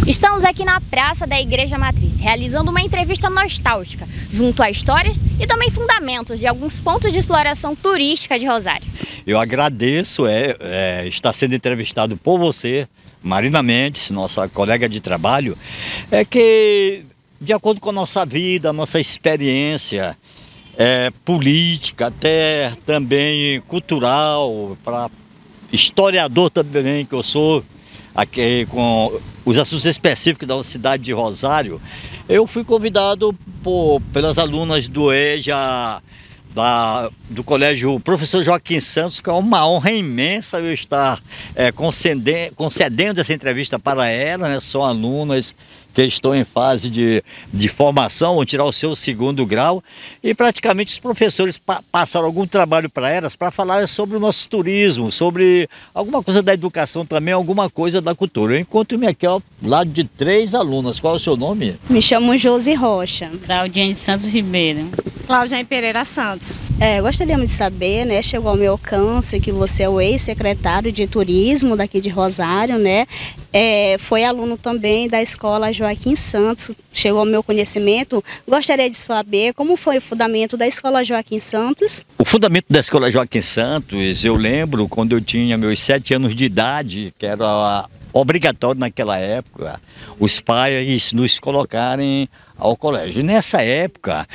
Estamos aqui na Praça da Igreja Matriz, realizando uma entrevista nostálgica, junto a histórias e também fundamentos de alguns pontos de exploração turística de Rosário. Eu agradeço estar sendo entrevistado por você, Marina Mendes, nossa colega de trabalho, que de acordo com a nossa vida, a nossa experiência política, até também cultural, para historiador também que eu sou, aqui com os assuntos específicos da cidade de Rosário, eu fui convidado pelas alunas do EJA, do Colégio Professor Joaquim Santos, que é uma honra imensa eu estar concedendo essa entrevista para elas, né? São alunas que estão em fase de formação, vão tirar o seu segundo grau, e praticamente os professores passaram algum trabalho para elas para falar sobre o nosso turismo, sobre alguma coisa da educação também, alguma coisa da cultura. Eu encontro-me aqui ao lado de 3 alunas. Qual é o seu nome? Me chamo Josi Rocha. Claudiane Santos Ribeiro. Claudiane Pereira Santos. Gostaríamos de saber, né, chegou ao meu alcance que você é o ex-secretário de turismo daqui de Rosário, né? Foi aluno também da escola Joaquim Santos, chegou ao meu conhecimento. Gostaria de saber como foi o fundamento da escola Joaquim Santos. O fundamento da escola Joaquim Santos, eu lembro quando eu tinha meus 7 anos de idade, que era obrigatório naquela época, os pais nos colocarem ao colégio. E nessa época,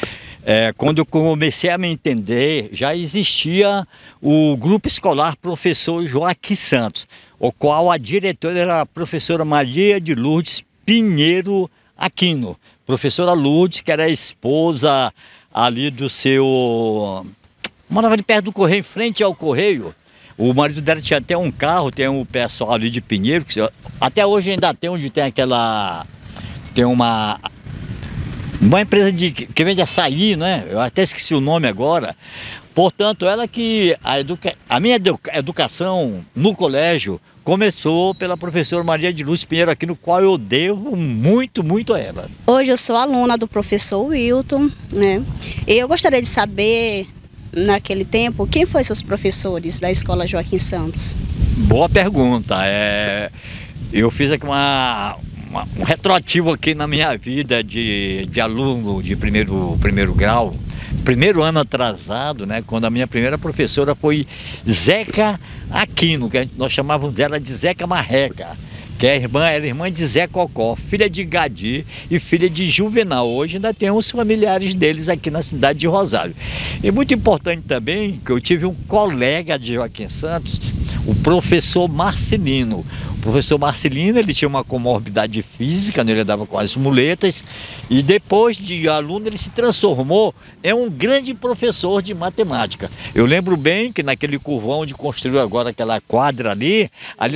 quando eu comecei a me entender, já existia o grupo escolar Professor Joaquim Santos, o qual a diretora era a professora Maria de Lourdes Pinheiro Aquino. Professora Lourdes, que era a esposa ali do seu... morava ali perto do correio, em frente ao correio. O marido dela tinha até um carro, tem um pessoal ali de Pinheiro, que até hoje ainda tem, onde tem aquela... tem uma empresa que vende açaí, né? Eu até esqueci o nome agora. Portanto, ela que a minha educação no colégio começou pela professora Maria de Lourdes Pinheiro aqui, no qual eu devo muito, muito a ela. Hoje eu sou aluna do professor Wilton, né? E eu gostaria de saber, naquele tempo, quem foram seus professores da escola Joaquim Santos? Boa pergunta. Eu fiz aqui um retroativo aqui na minha vida de aluno de primeiro grau, primeiro ano atrasado, né? Quando a minha primeira professora foi Zeca Aquino, que nós chamávamos dela de Zeca Marreca, que era irmã de Zé Cocó, filha de Gadi e filha de Juvenal. Hoje ainda tem uns familiares deles aqui na cidade de Rosário. E muito importante também que eu tive um colega de Joaquim Santos, o professor Marcelino. O professor Marcelino, ele tinha uma comorbidade física, né? Ele andava com as muletas, e depois de aluno ele se transformou em um grande professor de matemática. Eu lembro bem que naquele curvão onde construiu agora aquela quadra ali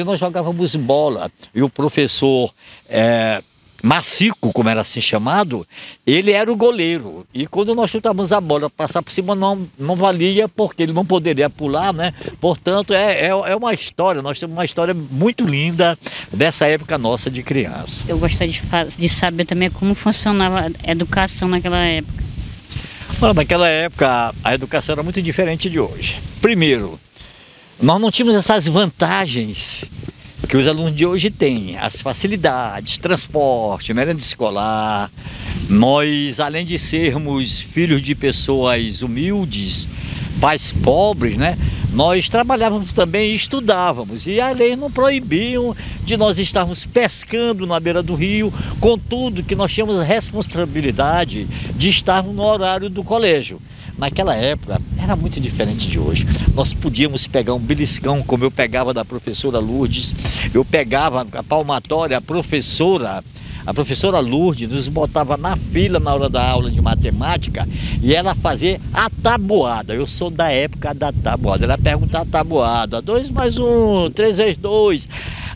nós jogávamos bola, e o professor Macico, como era assim chamado, ele era o goleiro, e quando nós chutávamos a bola, passar por cima não valia, porque ele não poderia pular, né? Portanto, é uma história, nós temos uma história muito linda dessa época nossa de criança. Eu gostaria de saber também como funcionava a educação naquela época. Bom, naquela época a educação era muito diferente de hoje. Primeiro, nós não tínhamos essas vantagens que os alunos de hoje têm, as facilidades, transporte, merenda escolar. Nós, além de sermos filhos de pessoas humildes, pais pobres, né? Nós trabalhávamos também e estudávamos, e a lei não proibiam de nós estarmos pescando na beira do rio, contudo que nós tínhamos a responsabilidade de estarmos no horário do colégio. Naquela época era muito diferente de hoje. Nós podíamos pegar um beliscão, como eu pegava da professora Lourdes, eu pegava a palmatória, a professora Lourdes nos botava na fila na hora da aula de matemática e ela fazia a tabuada. Eu sou da época da tabuada. Ela perguntava a tabuada: 2 mais 1, 3 vezes 2.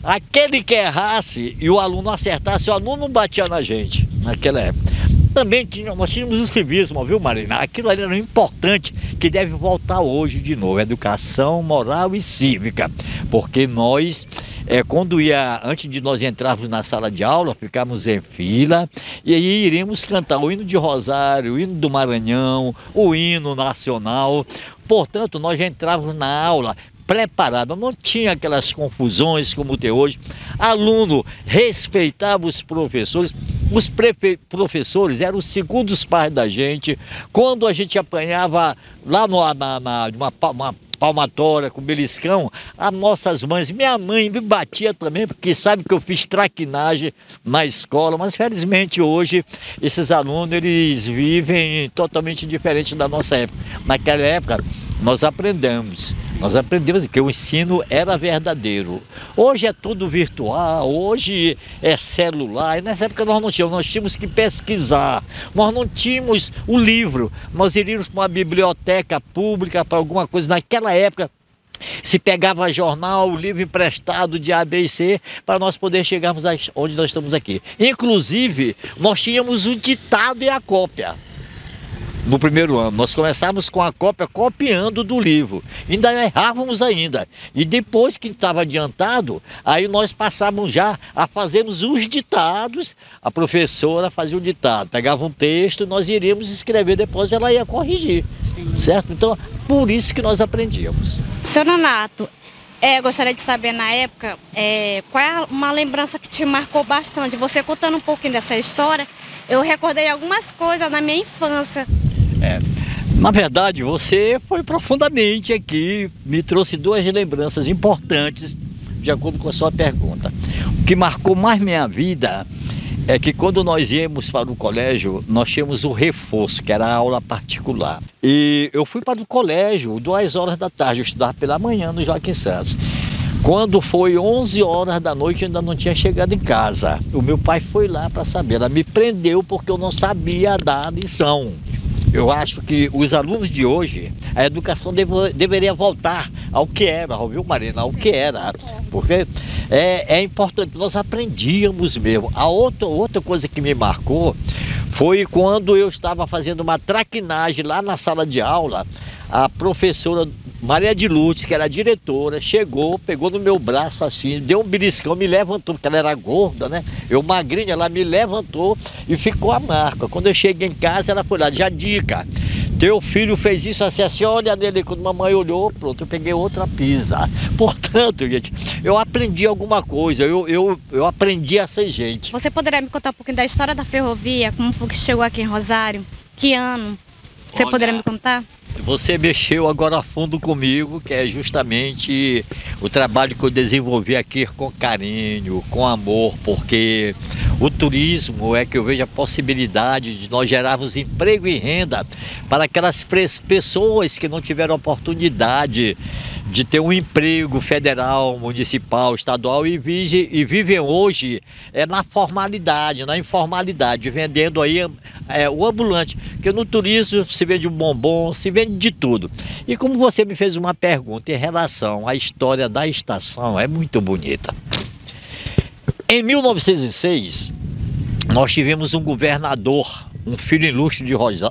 Aquele que errasse e o aluno acertasse, o aluno batia na gente naquela época. Também nós tínhamos o civismo, viu, Marina? Aquilo ali era importante, que deve voltar hoje de novo, educação moral e cívica, porque nós, antes de nós entrarmos na sala de aula, ficamos em fila, e aí iríamos cantar o hino de Rosário, o hino do Maranhão, o hino nacional. Portanto, nós já entrávamos na aula preparada, não tinha aquelas confusões como tem hoje. Aluno respeitava os professores. Os professores eram os segundos pais da gente. Quando a gente apanhava lá numa palmatória com beliscão, as nossas mães, minha mãe me batia também, porque sabe que eu fiz traquinagem na escola, mas felizmente hoje esses alunos, eles vivem totalmente diferente da nossa época. Naquela época nós aprendemos que o ensino era verdadeiro. Hoje é tudo virtual, hoje é celular, e nessa época nós tínhamos que pesquisar, nós não tínhamos o livro, nós iríamos para uma biblioteca pública, para alguma coisa. Naquela época se pegava jornal, livro emprestado de A, B e C, para nós poder chegarmos onde nós estamos aqui. Inclusive, nós tínhamos o ditado e a cópia. No primeiro ano, nós começávamos com a cópia, copiando do livro. Ainda errávamos ainda. E depois que estava adiantado, aí nós passávamos já a fazermos os ditados. A professora fazia o ditado, pegava um texto, nós iríamos escrever, depois ela ia corrigir. Certo? Então, por isso que nós aprendíamos. Seu Nonato, gostaria de saber na época, qual é uma lembrança que te marcou bastante? Você contando um pouquinho dessa história, eu recordei algumas coisas na minha infância. Na verdade, você foi profundamente aqui, me trouxe duas lembranças importantes, de acordo com a sua pergunta. O que marcou mais minha vida é que quando nós íamos para o colégio, nós tínhamos o reforço, que era a aula particular. E eu fui para o colégio 2 horas da tarde, eu estudava pela manhã no Joaquim Santos. Quando foi 11 horas da noite, eu ainda não tinha chegado em casa. O meu pai foi lá para saber, ela me prendeu porque eu não sabia dar a lição. Eu acho que os alunos de hoje, a educação deveria voltar ao que era, viu, Marina? Ao que era, porque é importante, nós aprendíamos mesmo. A outra coisa que me marcou foi quando eu estava fazendo uma traquinagem lá na sala de aula. A professora Maria de Lourdes, que era a diretora, chegou, pegou no meu braço assim, deu um beliscão, me levantou, porque ela era gorda, né? Eu magrinha, ela me levantou e ficou a marca. Quando eu cheguei em casa, ela foi lá, já dica, teu filho fez isso assim, olha nele. Quando a mamãe olhou, pronto, eu peguei outra pisa. Portanto, gente, eu aprendi alguma coisa, eu aprendi a ser gente. Você poderia me contar um pouquinho da história da ferrovia, como foi que chegou aqui em Rosário? Que ano? Você poderia me contar? Você mexeu agora a fundo comigo, que é justamente o trabalho que eu desenvolvi aqui com carinho, com amor, porque o turismo é que eu vejo a possibilidade de nós gerarmos emprego e renda para aquelas pessoas que não tiveram oportunidade de ter um emprego federal, municipal, estadual e vivem hoje na formalidade, na informalidade, vendendo aí o ambulante, porque no turismo se vende um bombom, se vende de tudo. E como você me fez uma pergunta em relação à história da estação, é muito bonita. Em 1906, nós tivemos um governador, um filho ilustre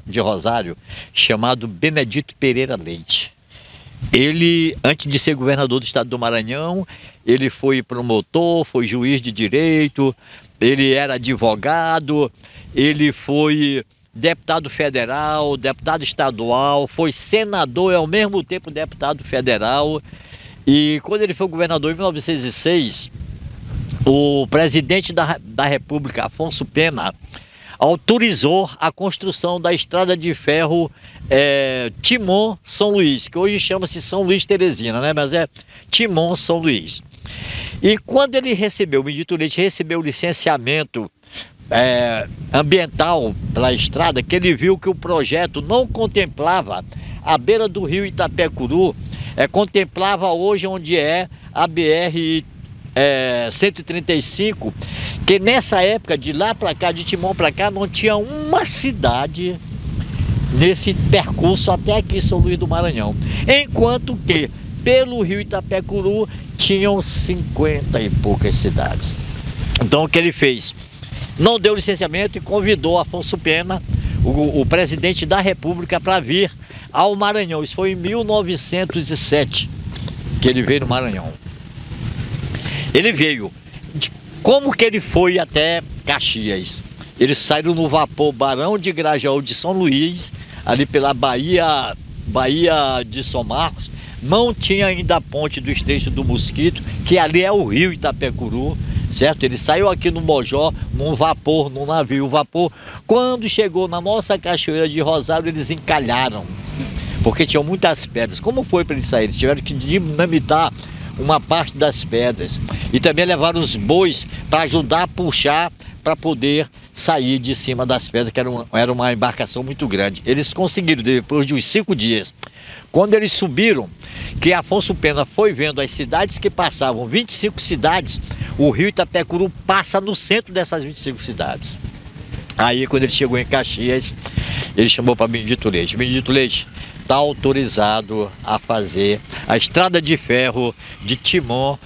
de Rosário, chamado Benedito Pereira Leite. Ele, antes de ser governador do estado do Maranhão, ele foi promotor, foi juiz de direito, ele era advogado, ele foi deputado federal, deputado estadual, foi senador e ao mesmo tempo deputado federal. E quando ele foi governador em 1906, o presidente da República, Afonso Pena, autorizou a construção da estrada de ferro Timon-São Luís, que hoje chama-se São Luís Teresina, né? Mas é Timon-São Luís. E quando ele recebeu, o Benedito Leite recebeu o licenciamento ambiental pela estrada, que ele viu que o projeto não contemplava a beira do rio Itapecuru, contemplava hoje onde é a BR 135, que nessa época, de lá para cá, de Timon para cá, não tinha uma cidade nesse percurso até aqui, São Luís do Maranhão. Enquanto que, pelo rio Itapecuru, tinham 50 e poucas cidades. Então, o que ele fez? Não deu licenciamento e convidou Afonso Pena, o presidente da República, para vir ao Maranhão. Isso foi em 1907 que ele veio no Maranhão. Ele veio. Como que ele foi até Caxias? Eles saíram no vapor Barão de Grajaú de São Luís, ali pela Baía de São Marcos, não tinha ainda a ponte do Estreito do Mosquito, que ali é o rio Itapecuru, certo? Ele saiu aqui no Mojó, num vapor, num navio vapor. Quando chegou na nossa cachoeira de Rosário, eles encalharam, porque tinham muitas pedras. Como foi para eles saírem? Eles tiveram que dinamitar uma parte das pedras e também levaram os bois para ajudar a puxar para poder sair de cima das pedras, que era uma embarcação muito grande. Eles conseguiram, depois de uns 5 dias. Quando eles subiram, que Afonso Pena foi vendo as cidades que passavam, 25 cidades, o rio Itapecuru passa no centro dessas 25 cidades. Aí, quando ele chegou em Caxias, ele chamou para Benedito Leite. Benedito Leite, está autorizado a fazer a estrada de ferro de Timon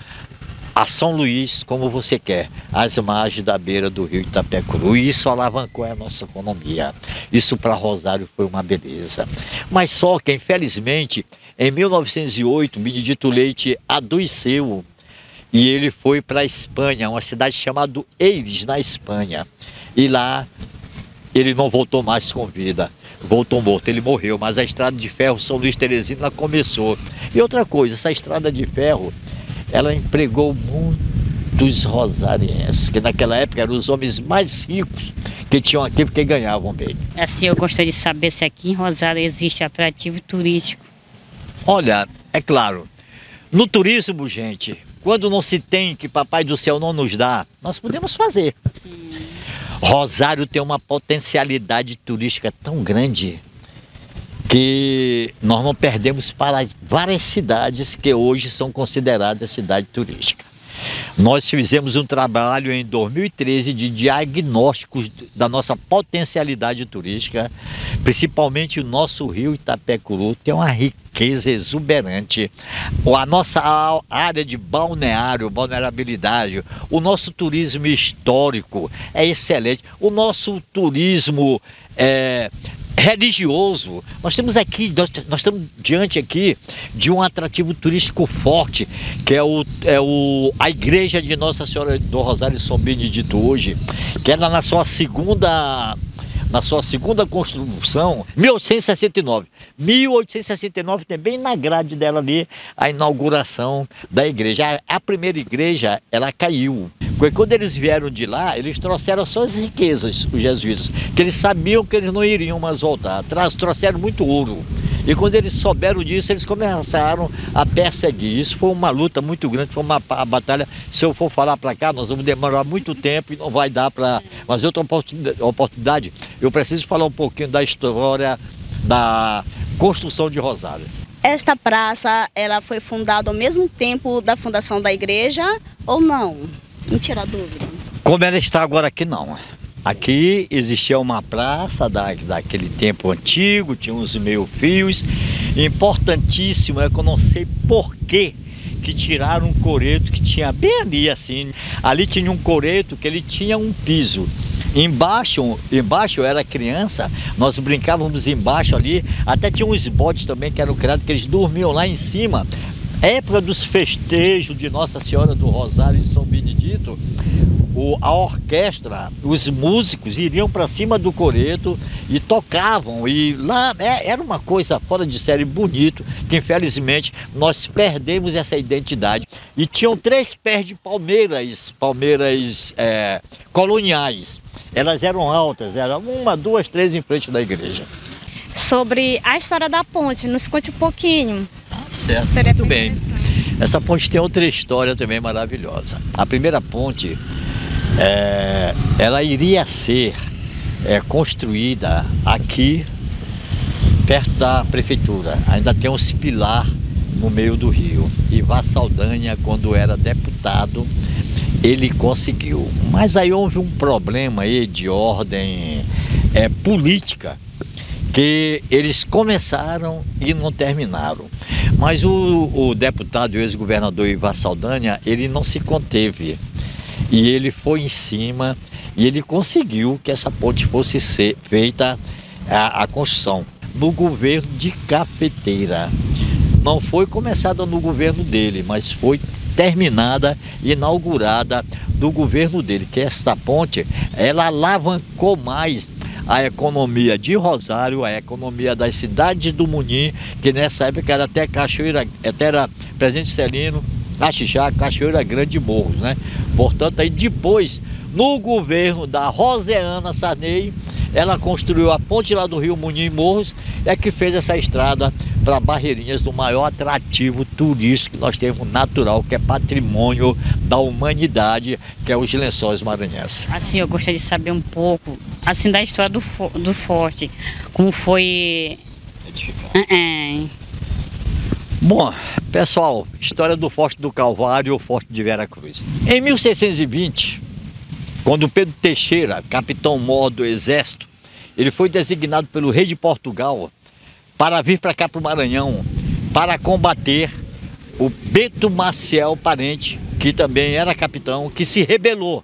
a São Luís, como você quer, às margens da beira do rio Itapecuru. E isso alavancou a nossa economia. Isso para Rosário foi uma beleza. Mas só que, infelizmente, em 1908, Benedito Leite adoeceu e ele foi para a Espanha, uma cidade chamada Eires, na Espanha. E lá ele não voltou mais com vida. Voltou morto, ele morreu, mas a estrada de ferro São Luís Teresina começou. E outra coisa, essa estrada de ferro, ela empregou muitos rosarienses, que naquela época eram os homens mais ricos que tinham aqui, porque ganhavam bem. Assim, eu gostaria de saber se aqui em Rosário existe atrativo turístico. Olha, é claro, no turismo, gente, quando não se tem, que Papai do Céu não nos dá, nós podemos fazer. Rosário tem uma potencialidade turística tão grande que nós não perdemos para várias cidades que hoje são consideradas cidade turística. Nós fizemos um trabalho em 2013 de diagnósticos da nossa potencialidade turística, principalmente o nosso rio Itapecuru tem uma riqueza exuberante. A nossa área de balneabilidade, o nosso turismo histórico é excelente, o nosso turismo religioso. Nós temos aqui, nós estamos diante aqui de um atrativo turístico forte, que é a igreja de Nossa Senhora do Rosário São Benedito hoje, que era na sua segunda construção, 1869. 1869 tem bem na grade dela ali a inauguração da igreja. A primeira igreja, ela caiu. Quando eles vieram de lá, eles trouxeram suas riquezas, os jesuítas, que eles sabiam que eles não iriam mais voltar. Trouxeram muito ouro. E quando eles souberam disso, eles começaram a perseguir. Isso foi uma luta muito grande, foi uma batalha. Se eu for falar para cá, nós vamos demorar muito tempo e não vai dar para... Mas outra oportunidade, eu preciso falar um pouquinho da história da construção de Rosário. Esta praça, ela foi fundada ao mesmo tempo da fundação da igreja ou não? Não tira a dúvida. Como ela está agora aqui, não. Aqui existia uma praça daquele tempo antigo, tinha uns meio-fios. Importantíssimo é que eu não sei por que tiraram um coreto que tinha bem ali assim. Ali tinha um coreto que ele tinha um piso. Embaixo eu era criança, nós brincávamos embaixo ali, até tinha uns botes também que eram criados, que eles dormiam lá em cima. Época dos festejos de Nossa Senhora do Rosário e São Benedito, a orquestra, os músicos iriam para cima do coreto e tocavam, e lá era uma coisa fora de série, bonito, que infelizmente nós perdemos essa identidade. E tinham 3 pés de palmeiras coloniais. Elas eram altas, eram 1, 2, 3 em frente da igreja. Sobre a história da ponte, nos conte um pouquinho. Certo, muito bem. Essa ponte tem outra história também maravilhosa. A primeira ponte, ela iria ser construída aqui, perto da prefeitura. Ainda tem um pilar no meio do rio. Ivar Saldanha, quando era deputado, ele conseguiu. Mas aí houve um problema aí de ordem política, que eles começaram e não terminaram. Mas o deputado e o ex-governador Ivar Saldanha, ele não se conteve. E ele foi em cima e ele conseguiu que essa ponte fosse ser feita, a construção, no governo de Cafeteira. Não foi começada no governo dele, mas foi terminada, inaugurada do governo dele, que esta ponte, ela alavancou mais a economia de Rosário, a economia das cidades do Munim, que nessa época era até Cachoeira, até era Presidente Celino, Axixá, Cachoeira Grande e Morros, né? Portanto, aí depois, no governo da Roseana Sarney, ela construiu a ponte lá do Rio Munim e Morros, é que fez essa estrada para Barreirinhas, do maior atrativo turístico que nós temos natural, que é patrimônio da humanidade, que é os Lençóis Maranhenses. Assim, eu gostaria de saber um pouco, assim, da história do forte, como foi... Bom, pessoal, história do Forte do Calvário ou Forte de Vera Cruz. Em 1620, quando Pedro Teixeira, capitão-mor do exército, ele foi designado pelo rei de Portugal para vir para cá para o Maranhão, para combater o Bento Maciel Parente, que também era capitão, que se rebelou,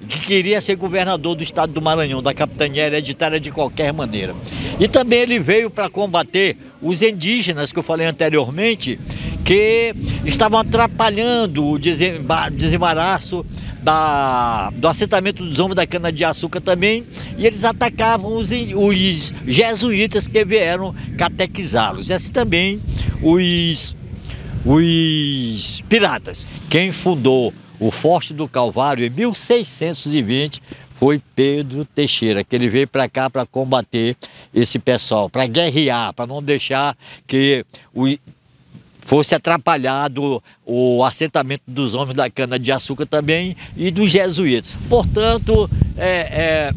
que queria ser governador do estado do Maranhão, da capitania hereditária de qualquer maneira. E também ele veio para combater os indígenas, que eu falei anteriormente, que estavam atrapalhando o desembaraço do assentamento dos homens da cana-de-açúcar também, e eles atacavam os jesuítas que vieram catequizá-los, e assim também os piratas. Quem fundou o Forte do Calvário em 1620 foi Pedro Teixeira, que ele veio para cá para combater esse pessoal, para guerrear, para não deixar que fosse atrapalhado o assentamento dos homens da cana-de-açúcar também e dos jesuítas. Portanto,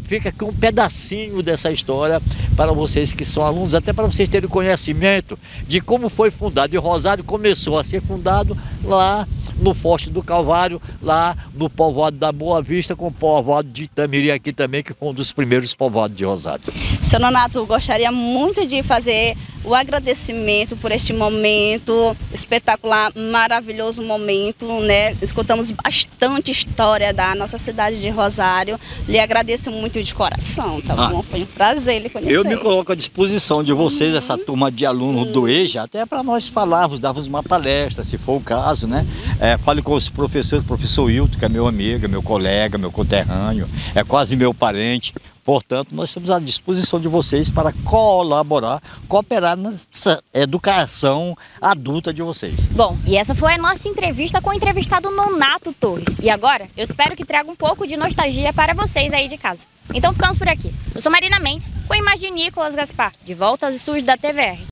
fica aqui um pedacinho dessa história para vocês que são alunos, até para vocês terem conhecimento de como foi fundado. E Rosário começou a ser fundado lá no Forte do Calvário, lá no povoado da Boa Vista, com o povoado de Itamiri aqui também, que foi um dos primeiros povoados de Rosário. Seu Nonato, gostaria muito de fazer o agradecimento por este momento espetacular, maravilhoso momento, né? Escutamos bastante história da nossa cidade de Rosário. Lhe agradeço muito de coração, tá bom? Foi um prazer lhe conhecer. Eu me coloco à disposição de vocês, essa turma de alunos do EJA, até para nós falarmos, darmos uma palestra, se for o caso, né? Fale com os professores, o professor Wilton, que é meu amigo, meu colega, meu conterrâneo, é quase meu parente. Portanto, nós estamos à disposição de vocês para colaborar, cooperar nessa educação adulta de vocês. Bom, e essa foi a nossa entrevista com o entrevistado Nonato Torres. E agora, eu espero que traga um pouco de nostalgia para vocês aí de casa. Então ficamos por aqui. Eu sou Marina Mendes, com a imagem de Nicolas Gaspar, de volta aos estúdios da TVR.